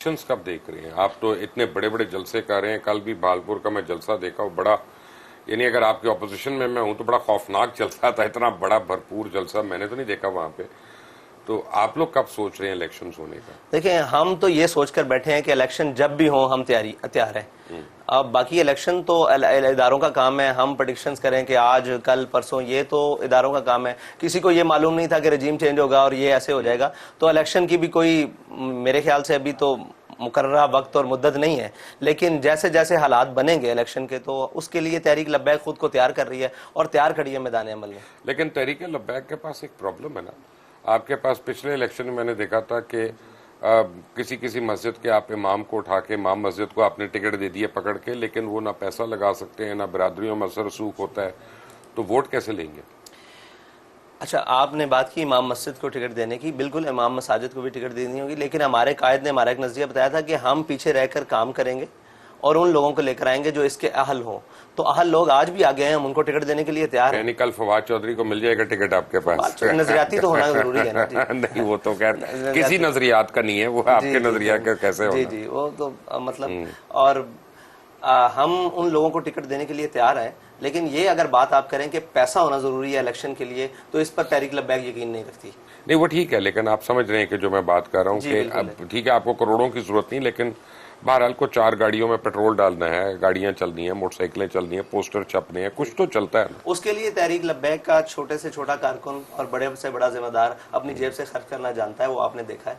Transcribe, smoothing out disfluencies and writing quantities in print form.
Elections कब देख रहे हैं आप? तो इतने बड़े बड़े जलसे कर रहे हैं, कल भी भागलपुर का मैं जलसा देखा, वो बड़ा, यानी अगर आपके ऑपोजिशन में मैं हूं तो बड़ा खौफनाक जलसा था, इतना बड़ा भरपूर जलसा मैंने तो नहीं देखा वहां पे। तो आप लोग कब सोच रहे हैं इलेक्शंस होने का? देखिए, हम तो ये सोचकर बैठे हैं कि इलेक्शन जब भी हो हम तैयार हैं। अब बाकी इलेक्शन तो इदारों का काम है, हम प्रेडिक्शंस करें कि आज कल परसों, ये तो इदारों का काम है। किसी को ये मालूम नहीं था कि रजीम चेंज होगा और ये ऐसे हो जाएगा, तो इलेक्शन की भी कोई मेरे ख्याल से अभी तो मुकर्ररा वक्त और मुद्दत नहीं है। लेकिन जैसे जैसे हालात बनेंगे इलेक्शन के, तो उसके लिए तहरीक लब्बैक खुद को तैयार कर रही है और तैयार खड़ी है मैदान अमल में। लेकिन तहरीक लब्बैक के पास एक प्रॉब्लम है ना, आपके पास पिछले इलेक्शन में मैंने देखा था कि किसी किसी मस्जिद के आप इमाम को उठा के, इमाम मस्जिद को आपने टिकट दे दिए पकड़ के, लेकिन वो ना पैसा लगा सकते हैं, ना बिरादरियों में असर रसूख होता है, तो वोट कैसे लेंगे? अच्छा, आपने बात की इमाम मस्जिद को टिकट देने की, बिल्कुल इमाम मसाजिद को भी टिकट देनी होगी, लेकिन हमारे कायद ने हमारा एक नज़रिया बताया था कि हम पीछे रहकर काम करेंगे और उन लोगों को लेकर आएंगे जो इसके अहल हो। तो अहल लोग आज भी आ गए हैं, हम उनको टिकट देने के लिए तैयार हैं। कल फवाद चौधरी को मिल जाएगा टिकट आपके पास? नजरियाती तो होना जरूरी है ना जी। नहीं, वो तो खैर किसी नजरियात का नहीं है, वो आपके नजरिया का कैसे होगा? जी जी, वो तो मतलब, और हम उन लोगों को टिकट देने के लिए तैयार हैं। लेकिन ये अगर बात आप करें कि पैसा होना जरूरी है इलेक्शन के लिए, तो इस पर तहरीक लब्बैक यकीन नहीं रखती। नहीं, वो ठीक है, लेकिन आप समझ रहे हैं कि जो मैं बात कर रहा हूँ कि अब ठीक है, आपको करोड़ों की जरूरत नहीं, लेकिन बहरहाल को 4 गाड़ियों में पेट्रोल डालना है, गाड़ियां चलनी है, मोटरसाइकिलें चलनी है, पोस्टर छपने हैं, कुछ तो चलता है ना। उसके लिए तहरीक लब्बैक का छोटे से छोटा कारकुन और बड़े से बड़ा जिम्मेदार अपनी जेब से खर्च करना जानता है, वो आपने देखा है।